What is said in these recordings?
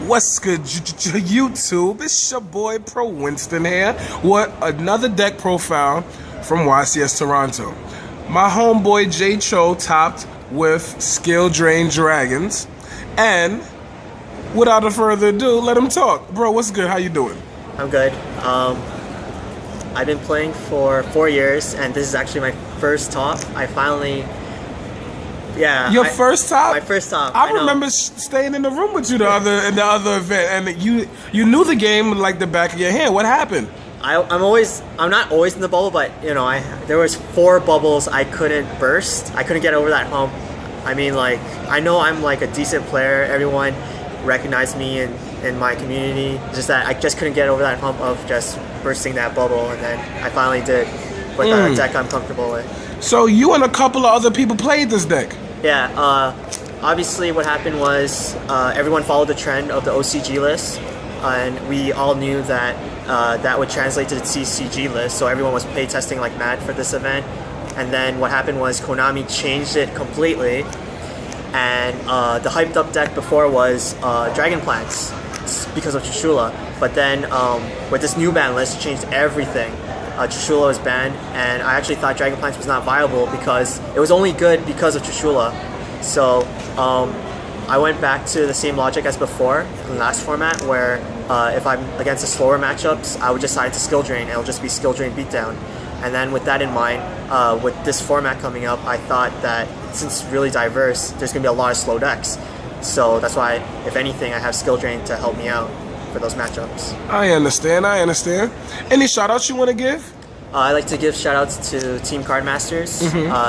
What's good, YouTube? It's your boy Pro Winston here with another deck profile from YCS Toronto. My homeboy J Cho topped with Skill Drain Dragons, and without a further ado, let him talk. Bro, what's good? How you doing? I'm good. I've been playing for 4 years, and this is actually my first top. I finally, Your first top? My first top. I remember staying in the room with you in the other event, and you knew the game like the back of your hand. What happened? I'm not always in the bubble, but there was 4 bubbles I couldn't burst. I couldn't get over that hump. I mean, like, I know I'm like a decent player. Everyone recognized me in my community. Just that I just couldn't get over that hump of just bursting that bubble, and then I finally did with a deck I'm comfortable with. So you and a couple of other people played this deck? Yeah, obviously what happened was everyone followed the trend of the OCG list, and we all knew that that would translate to the CCG list, so everyone was play testing like mad for this event. And then what happened was Konami changed it completely, and the hyped up deck before was Dragon Plants because of Chuchula, but then with this new ban list, it changed everything. Chuchula was banned, and I actually thought Dragon Plants was not viable because it was only good because of Chuchula. So I went back to the same logic as before in the last format, where if I'm against the slower matchups, I would decide to skill drain, and it'll just be skill drain beatdown. And then with that in mind, with this format coming up, I thought that since it's really diverse, there's going to be a lot of slow decks. So that's why, if anything, I have skill drain to help me out for those matchups. I understand. Any shout-outs you want to give? I like to give shout-outs to Team Cardmasters.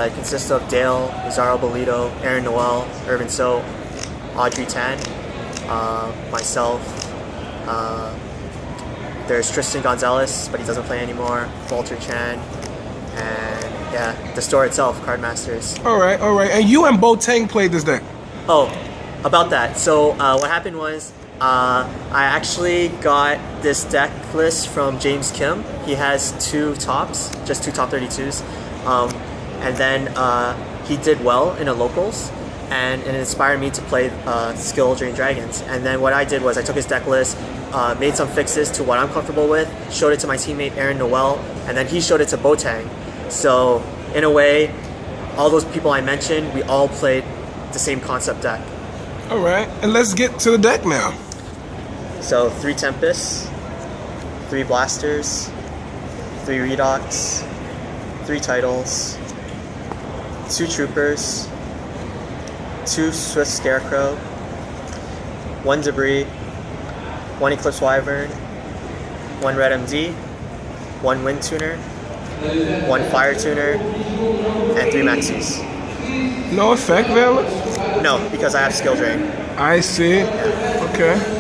It consists of Dale, Zaro Bolito, Aaron Noel, Irvin So, Audrey Tan, myself. There's Tristan Gonzalez, but he doesn't play anymore, Walter Chan, and yeah, the store itself, Cardmasters. All right. And you and Bo Tang played this deck? Oh, about that. So what happened was, I actually got this deck list from James Kim. He has 2 tops, just 2 top 32s. And then he did well in the locals, and it inspired me to play Skill Drain Dragons. And then what I did was I took his deck list, made some fixes to what I'm comfortable with, showed it to my teammate Aaron Noel, and then he showed it to Botang. So in a way, all those people I mentioned, we all played the same concept deck. All right, and let's get to the deck now. So 3 Tempests, 3 Blasters, 3 Redox, 3 Titles, 2 Troopers, 2 Swift Scarecrow, 1 Debris, 1 Eclipse Wyvern, 1 Red MD, 1 Wind Tuner, 1 Fire Tuner, and 3 Maxis. No effect valid? No, because I have Skill Drain. I see. Yeah. Okay.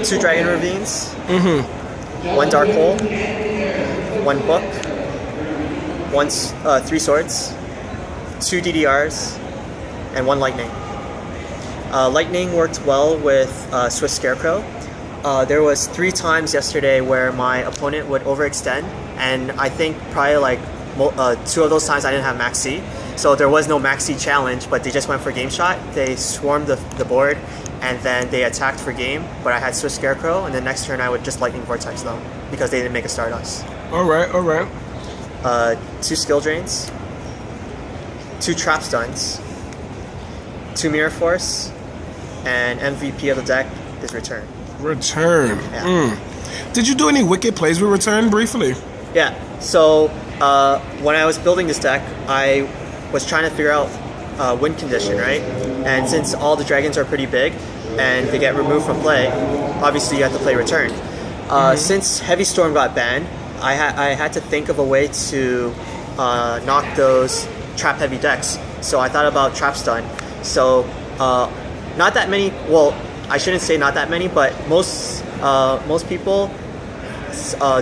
2 Dragon Ravines, 1 Dark Hole, 1 Book, 3 Swords, 2 DDRs, and 1 Lightning. Lightning worked well with Swift Scarecrow. There was 3 times yesterday where my opponent would overextend, and I think probably like 2 of those times I didn't have Max C. So there was no Max C challenge, but they just went for game shot. They swarmed the board, and then they attacked for game, but I had Swift Scarecrow, and the next turn I would just Lightning Vortex them because they didn't make a Stardust. All right. 2 Skill Drains, 2 Trap Stuns, 2 Mirror Force, and MVP of the deck is Return. Return. Yeah. Did you do any wicked plays with Return briefly? Yeah, so when I was building this deck, I was trying to figure out win condition, right? And since all the dragons are pretty big and they get removed from play, obviously you have to play Return. Since Heavy Storm got banned, I had to think of a way to knock those trap heavy decks. So I thought about Trap Stun. So not that many, well, I shouldn't say not that many, but most people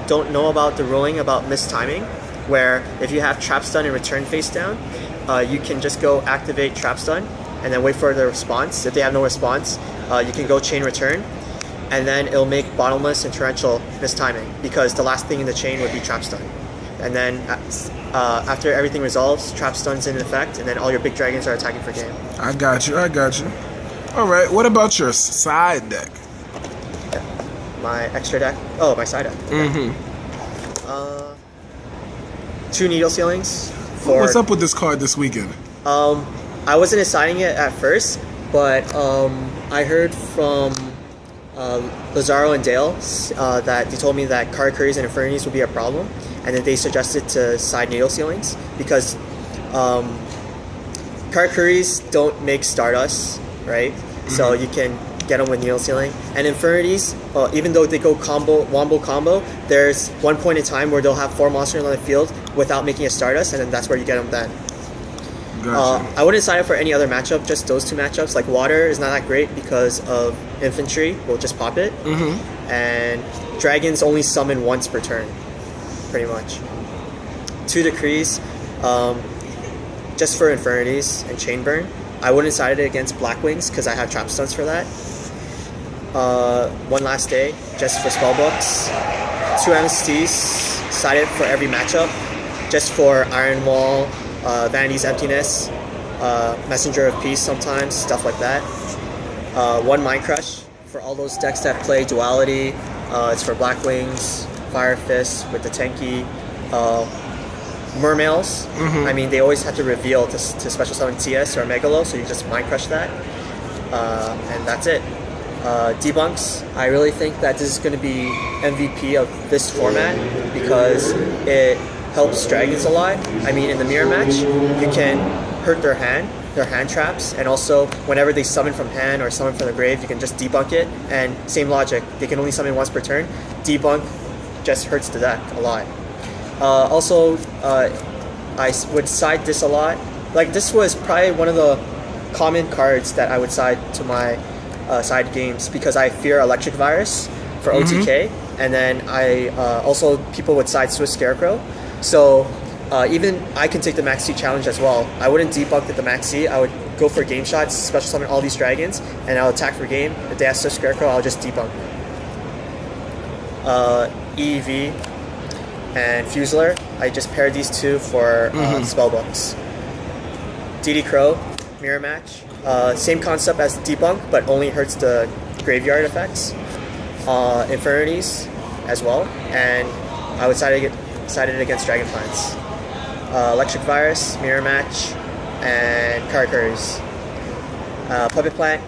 don't know about the ruling about mistiming, where if you have Trap Stun and Return face down, you can just go activate Trap Stun and then wait for the response. If they have no response, you can go chain Return, and then it'll make Bottomless and Torrential mistiming, because the last thing in the chain would be Trap Stun. And then after everything resolves, Trap Stun's in effect, and then all your big dragons are attacking for game. I got you. All right. What about your side deck? My extra deck. Oh, my side deck. Mm-hmm. 2 needle ceilings. For, What's up with this card this weekend? I wasn't assigning it at first, but I heard from Lazaro and Dale that they told me that card curries and infernities would be a problem, and that they suggested to side needle ceilings because card curries don't make Stardust, right? So you can get them with needle ceiling. And infirnities, even though they go wombo combo, there's one point in time where they'll have 4 monsters on the field without making a Stardust, and then that's where you get them then. Gotcha. I wouldn't sign up for any other matchup, just those 2 matchups. Like water is not that great because of infantry, we'll just pop it. And dragons only summon once per turn, pretty much. 2 decrees, just for infirnities and chain burn. I wouldn't side it against Black Wings because I have trap stunts for that. 1 last day, just for spellbooks. 2 MSTs, side it for every matchup, just for Iron Wall, Vanity's Emptiness, Messenger of Peace sometimes, stuff like that. 1 Mind Crush for all those decks that play Duality. It's for Black Wings, Fire Fist with the Tenki. Mermails, I mean, they always have to reveal to special summon TS or Megalo, so you just Mind Crush that. And that's it. Debunks, I really think that this is going to be MVP of this format because it helps dragons a lot. I mean, in the mirror match, you can hurt their hand traps, and also whenever they summon from hand or summon from the grave, you can just debunk it, and same logic, they can only summon once per turn. Debunk just hurts the deck a lot. Also, I would side this a lot. Like, this was probably one of the common cards that I would side to my side games because I fear Electric Virus for OTK, and then I also people would side Swiss Scarecrow. So even I can take the Max C challenge as well. I wouldn't debunk with the Max C. I would go for game shots, special summon all these dragons, and I'll attack for game. If they have Swiss Scarecrow, I'll just debunk. EEV and Fusler, I just paired these 2 for spellbooks. DD Crow, mirror match. Same concept as debunk, but only hurts the graveyard effects. Infernities as well, and I would side it against Dragonplants. Electric Virus, mirror match, and Carcurs. Puppet Plant.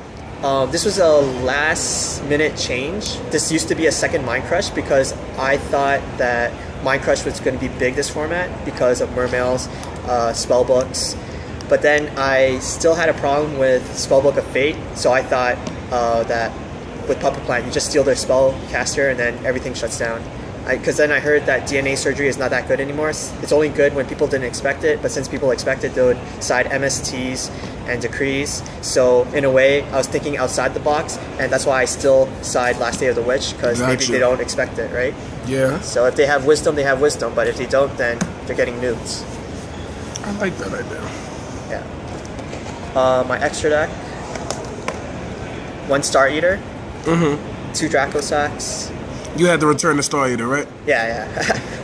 This was a last minute change. This used to be a second Mind Crush because I thought that Mind Crush was going to be big this format because of Mermails, Spellbooks. But then I still had a problem with Spellbook of Fate, so I thought that with Puppet Plant, you just steal their spellcaster and then everything shuts down. Because then I heard that DNA surgery is not that good anymore. It's only good when people didn't expect it, but since people expected, they would side MSTs and decrees. So in a way, I was thinking outside the box, and that's why I still side Last Day of the Witch, because maybe they don't expect it, right? Yeah. So if they have wisdom, they have wisdom, but if they don't, then they're getting nukes. I like that idea. Yeah. My extra deck, 1 Star Eater, 2 Draco Sacks. You had to return the Star Eater, right? Yeah.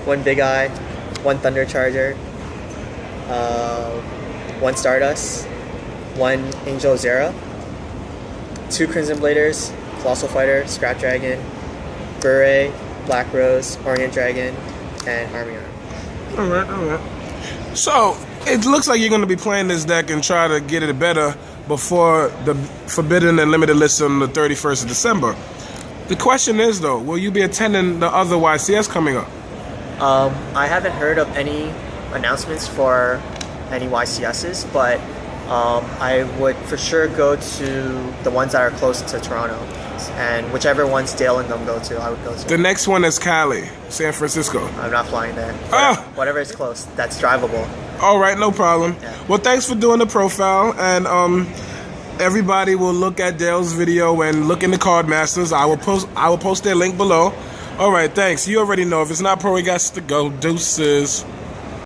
1 Big Eye, 1 Thunder Charger, 1 Stardust, 1 Angel Zera, 2 Crimson Bladers, Colossal Fighter, Scrap Dragon, Bure, Black Rose, Orient Dragon, and Army Arm. Alright. So, it looks like you're going to be playing this deck and try to get it better before the Forbidden and Limited list on the 31st of December. The question is, though, will you be attending the other YCS coming up? I haven't heard of any announcements for any YCSs, but I would for sure go to the ones that are close to Toronto. And whichever ones Dale and them go to, I would go to. The next one is Cali, San Francisco. I'm not flying there. Whatever is close, that's drivable. All right, no problem. Yeah. Well, thanks for doing the profile, and everybody will look at Dale's video and look in the Card Masters. I will post their link below. All right, thanks. You already know if it's not pro, we got to go. Deuces.